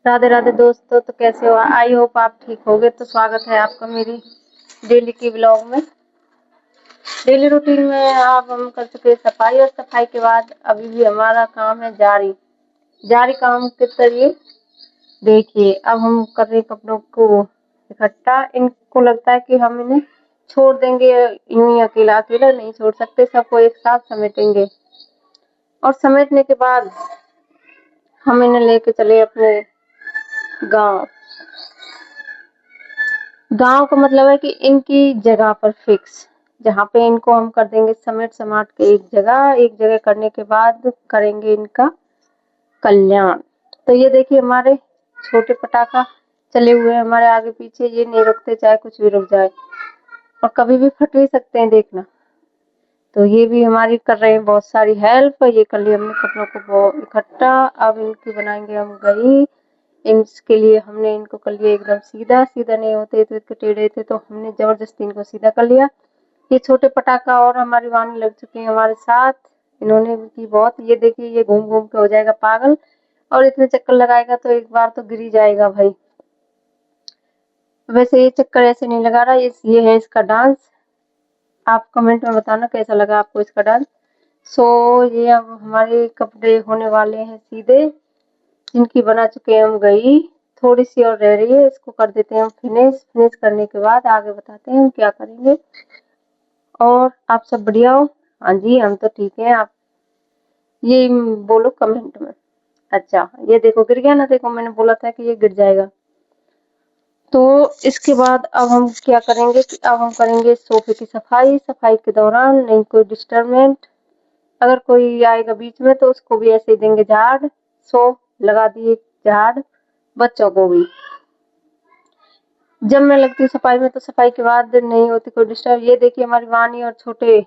राधे राधे दोस्तों। तो कैसे हो? आई होप आप ठीक होगे। तो स्वागत है आपका मेरी डेली की ब्लॉग में। डेली रूटीन में आप हम कर चुके सफाई, और सफाई के बाद अभी भी हमारा काम है जारी। जारी काम के जरिए देखिए, अब हम कर रहे कपड़ों को इकट्ठा। इनको लगता है कि हम इन्हें छोड़ देंगे, यूं ही अकेला अकेला नहीं छोड़ सकते, सबको एक साथ समेटेंगे। और समेटने के बाद हम इन्हें लेके चले अपने गांव। गांव का मतलब है कि इनकी जगह पर फिक्स, जहाँ पे इनको हम कर देंगे समेट समाट के एक जगह करने के बाद करेंगे इनका कल्याण। तो ये देखिए, हमारे छोटे पटाखा चले हुए हैं हमारे आगे पीछे, ये नहीं रुकते, चाहे कुछ भी रुक जाए, और कभी भी फट भी सकते हैं, देखना। तो ये भी हमारी कर रहे हैं बहुत सारी हेल्प। ये कर लिया हमने कपड़ों को इकट्ठा। अब इनकी बनाएंगे हम गई। इसके लिए हमने इनको कर लिया एकदम सीधा। सीधा नहीं होते तो इसके टेढ़े थे, तो हमने जबरदस्ती इनको सीधा कर लिया। ये छोटे पटाखा और हमारी वाणी लग चुके हैं हमारे साथ। इन्होंने भी की बहुत। ये देखिए, ये घूम घूम के हो जाएगा पागल, और इतने चक्कर लगाएगा तो एक बार तो गिर ही जाएगा भाई। वैसे ये चक्कर ऐसे नहीं लगा रहा। ये है इसका डांस। आप कमेंट में बताना कैसा लगा आपको इसका डांस। ये अब हमारे कपड़े होने वाले हैं सीधे, जिनकी बना चुके हैं हम गई। थोड़ी सी और रह रही है, इसको कर देते हैं हम फिनिश। फिनिश करने के बाद आगे बताते हैं हम क्या करेंगे। और आप सब बढ़िया हो? हाँ जी, हम तो ठीक हैं। आप ये बोलो कमेंट में। अच्छा, ये देखो गिर गया ना। देखो, मैंने बोला था कि ये गिर जाएगा। तो इसके बाद अब हम क्या करेंगे कि अब हम करेंगे सोफे की सफाई। सफाई के दौरान नहीं कोई डिस्टर्बेंट, अगर कोई आएगा बीच में तो उसको भी ऐसे ही देंगे झाड़। लगा दिए झाड़ बच्चों को भी। जब मैं लगती हूँ सफाई में, तो सफाई के बाद नहीं होती कोई डिस्टर्ब। ये देखिए, हमारी वाणी और छोटे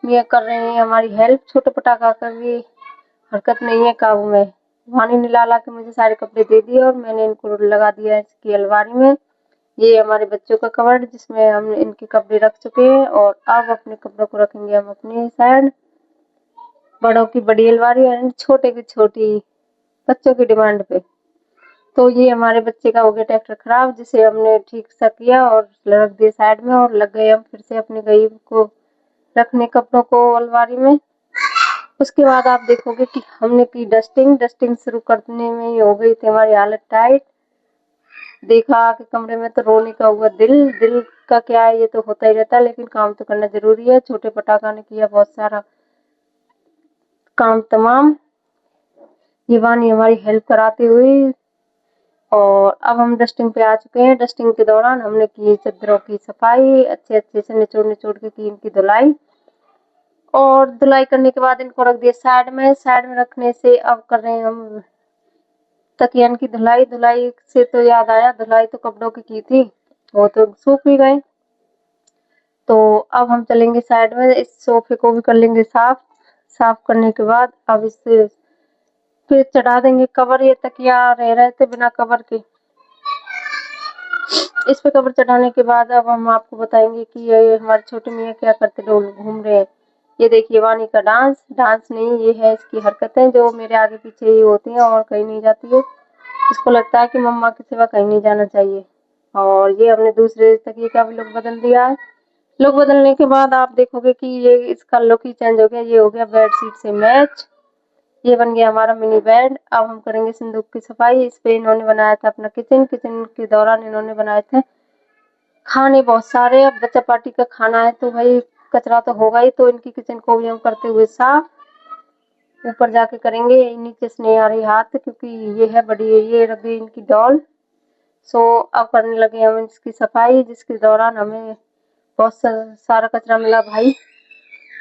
मियाँ कर रहे हैं हमारी हेल्प। छोटे पटाखा का भी हरकत नहीं है काबू में। वाणी ने ला के मुझे सारे कपड़े दे दिए, और मैंने इनको लगा दिया इसकी अलमारी में। ये हमारे बच्चों का कवर्ड, जिसमें हम इनके कपड़े रख चुके हैं। और अब अपने कपड़ों को रखेंगे हम अपनी साइड। बड़ों की बड़ी अलमारी और छोटे की छोटी, बच्चों की डिमांड पे। तो ये हमारे बच्चे का हो गया ट्रैक्टर खराब, जिसे हमने ठीक सा किया और रख दिया साइड में, और लग गए हम फिर से अपनी गई को रखने कपड़ों को अलमारी में। उसके बाद आप देखोगे कि हमने की डस्टिंग। डस्टिंग शुरू करने में ही हो गई थी हमारी हालत टाइट। देखा कि कमरे में तो रोने का हुआ दिल। दिल का क्या है, ये तो होता ही रहता है, लेकिन काम तो करना जरूरी है। छोटे पटाखा ने किया बहुत सारा काम तमाम, ये वानी हमारी हेल्प कराती हुई। और अब हम डस्टिंग पे आ चुके हैं। डस्टिंग के दौरान हमने की चादरों की सफाई, अच्छे अच्छे से निचोड़ निचोड़ के की इनकी धुलाई। और धुलाई करने के बाद इनको रख दिया साइड में। साइड में रखने से अब कर रहे हैं हम तकियन की धुलाई। धुलाई से तो याद आया, धुलाई तो कपड़ों की थी, वो तो सूख भी गए। तो अब हम चलेंगे साइड में, इस सोफे को भी कर लेंगे साफ। साफ करने के बाद अब इसे फिर चढ़ा देंगे कवर। ये तकिया रह रहे थे बिना कवर के, इस पे कवर चढ़ाने के बाद अब हम आपको बताएंगे कि ये हमारे छोटे मियाँ क्या करते डोल घूम रहे हैं। ये देखिए वानी का डांस। डांस नहीं, ये है इसकी हरकतें, जो मेरे आगे पीछे ही होती हैं और कहीं नहीं जाती है। इसको लगता है कि मम्मा के सिवा कहीं नहीं जाना चाहिए। और ये हमने दूसरे तकिए का भी लुक बदल दिया है। लुक बदलने के बाद आप देखोगे कि ये इसका लुक ही चेंज हो गया। ये हो गया बेडशीट से मैच। ये बन गया हमारा मिनी बेड। अब हम करेंगे संदूक की सफाई। इस पे इन्होंने बनाया था अपना किचन। किचन के दौरान इन्होंने बनाए थे खाने बहुत सारे। अब बच्चा पार्टी का खाना है तो भाई कचरा तो होगा ही, तो इनकी किचन को भी हम करते हुए साफ। ऊपर जाके करेंगे, नीचे से नहीं आ रही हाथ, क्योंकि ये है बड़ी, ये रख गई इनकी डॉल। अब करने लगे हम इसकी सफाई, जिसके दौरान हमें बहुत सारा कचरा मिला भाई।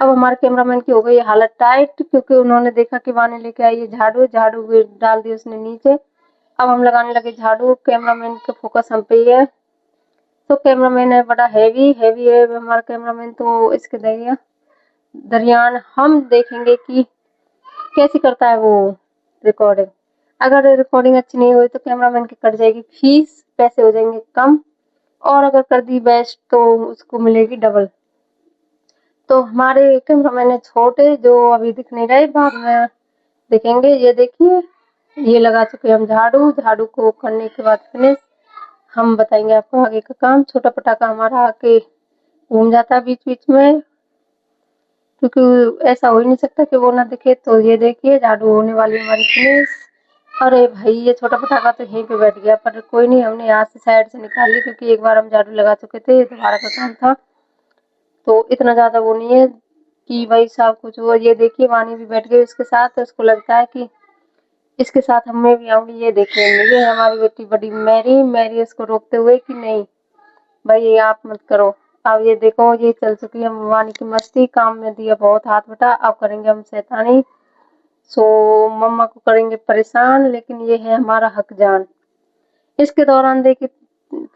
अब हमारे कैमरामैन की हो गई हालत टाइट, क्योंकि उन्होंने देखा कि वानी लेके आई है झाड़ू। झाड़ू डाल दी उसने नीचे। अब हम लगाने लगे झाड़ू। कैमरामैन का फोकस हम पे ही है। तो कैमरामैन है बड़ा हैवी हैवी है हमारा कैमरामैन। तो इसके दरमियान हम देखेंगे कि कैसे करता है वो रिकॉर्डिंग। अगर रिकॉर्डिंग अच्छी नहीं हुई तो कैमरामैन की कट जाएगी फीस, पैसे हो जाएंगे कम। और अगर कर दी बेस्ट तो उसको मिलेगी डबल। तो हमारे कैमरामैन है छोटे, जो अभी दिख नहीं रहे, बाद में दिखेंगे। ये देखिए, ये लगा चुके हम झाड़ू। झाड़ू को करने के बाद फिनिश हम बताएंगे आपको आगे का काम। छोटा पटाखा हमारा आके घूम जाता है बीच बीच में, क्योंकि ऐसा हो ही नहीं सकता कि वो ना दिखे। तो ये देखिए झाड़ू होने वाली हमारी फिनिश। अरे भाई ये छोटा पटाखा तो यहीं पे बैठ गया, पर कोई नहीं, हमने यहाँ से साइड से निकाल ली क्योंकि एक बार हम झाड़ू लगा चुके थे, ये दोबारा का काम था। तो इतना ज्यादा वो नहीं है कि भाई साहब कुछ वो। ये देखिए वानी भी बैठ गई इसके साथ, तो इसको लगता है कि इसके साथ हमें भी आऊंगी। ये देखिए ये हमारी बेटी बड़ी मैरी इसको रोकते हुए कि नहीं भाई ये आप मत करो। अब ये देखो ये चल चुकी है वानी की मस्ती। काम में दिया बहुत हाथ बटा, अब करेंगे हम शैतानी। सो मम्मा को करेंगे परेशान, लेकिन ये है हमारा हक जान। इसके दौरान देखिए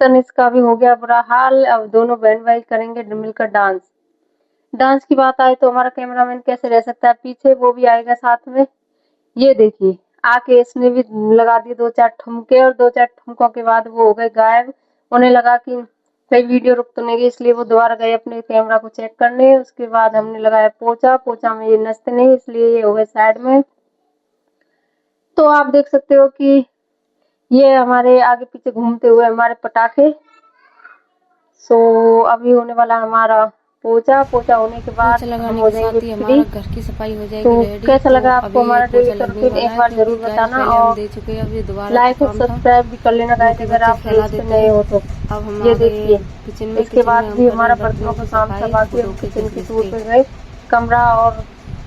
तनिष्क का भी हो गया बुरा हाल। अब दोनों बहन भाई करेंगे मिलकर डांस। डांस की बात आए तो हमारा कैमरामैन कैसे रह सकता है पीछे, वो भी आएगा साथ में। ये देखिए आके इसने भी लगा दिए 2-4 ठुमके, और 2-4 ठुमकों के बाद वो हो गए गायब। उन्हें लगा कि कहीं वीडियो रुक तो नहीं गई, इसलिए वो दोबारा गए अपने कैमरा को चेक करने। उसके बाद हमने लगाया पोछा में ये नचते नहीं, इसलिए ये हो गए साइड में। तो आप देख सकते हो कि ये हमारे आगे पीछे घूमते हुए हमारे पटाखे। सो अभी होने वाला हमारा पोछा होने के बाद हम हो जाएंगे फ्री। घर की सफाई हो जाएगी तो रेडी। कैसा लगा तो आपको हमारा डेली का रूटीन, एक बार जरूर बताना, और लाइक और सब्सक्राइब भी कर लेना गाइस अगर आप पेज पे नए हो तो। ये देखिए इसके बाद भी हमारा बर्तनों का काम था बाकी। हम किचन की टूर पे गए, कमरा और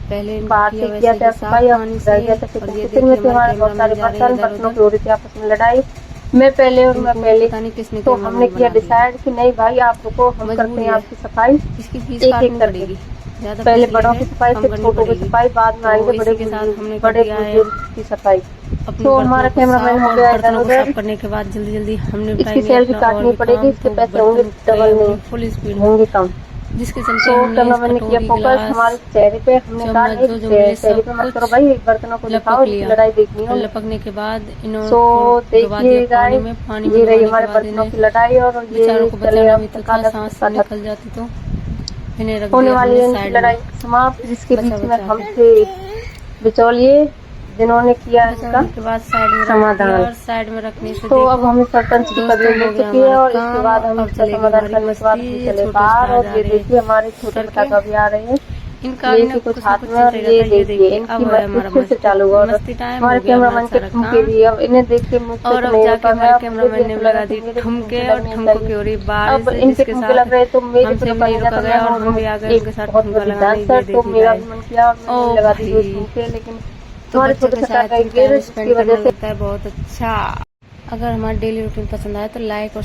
पहले बाहर से किया था सफाई, और रह गया था किचन में थे हमारे बहुत सारे बर्तनों की हो रही थी आपस में लड़ाई। मैं पहले तो हमने किया डिसाइड कि नहीं भाई आप रुको, हम करते हैं आपकी सफाई एक करके। पहले बड़ों की सफाई, फिर छोटों की सफाई, बाद में आएंगे बड़े की सफाई। तो हमारा कैमरामैन हो गया इधर उधर करने के बाद जल्दी हमने इसकी सैलरी काटनी पड़ेगी, इसके पैसे होंगे डबल नहीं, फुल स्पीड होंगे कम। जिसके तो कैमरामैन ने किया फोकस हमारे चेहरे पे। हमने कहा चेहरे पे मत करो भाई, बर्तनों को दिखाओ, लड़ाई देखनी है। लपकने के बाद सो देखिए गाइस ये रही हमारे बर्तनों की लड़ाई, और ये सांस निकल जाती तो होने वाली है इनकी लड़ाई समाप्त, जिसके बीच में हम थे बिचौलिए जिन्होंने किया इसका समाधान। साइड में रखने से तो अब हमें सरपंच की पदवी मिल चुकी है, और इसके बाद हम इसका समाधान करने के बाद हम चले बाहर। और ये देखिए हमारे छोटे पटाखा भी आ रहे हैं, ये कुछ हाथ में, और ये देखिए इनकी मस्ती फिर से चालू हुआ। हमारे कैमरामैन के ठुमके भी, अब इन्हें देख के मुझसे और अब जाके हमारे कैमरामैन ने लगा दी ठुमके, और ठुमकों की हो रही बारिश। अब इनके ठुमके लग रहे तो मेरे हमसे भी रुका गया, और हम भी आ गए उनके साथ ठुमका लगाने। तो मेरा भी मन किया और मैंने लगा दी ठुमके, लेकिन हमारे छोटे पटाखे की वजह से बहुत अच्छा। अगर हमारा डेली रूटीन पसंद आए तो लाइक और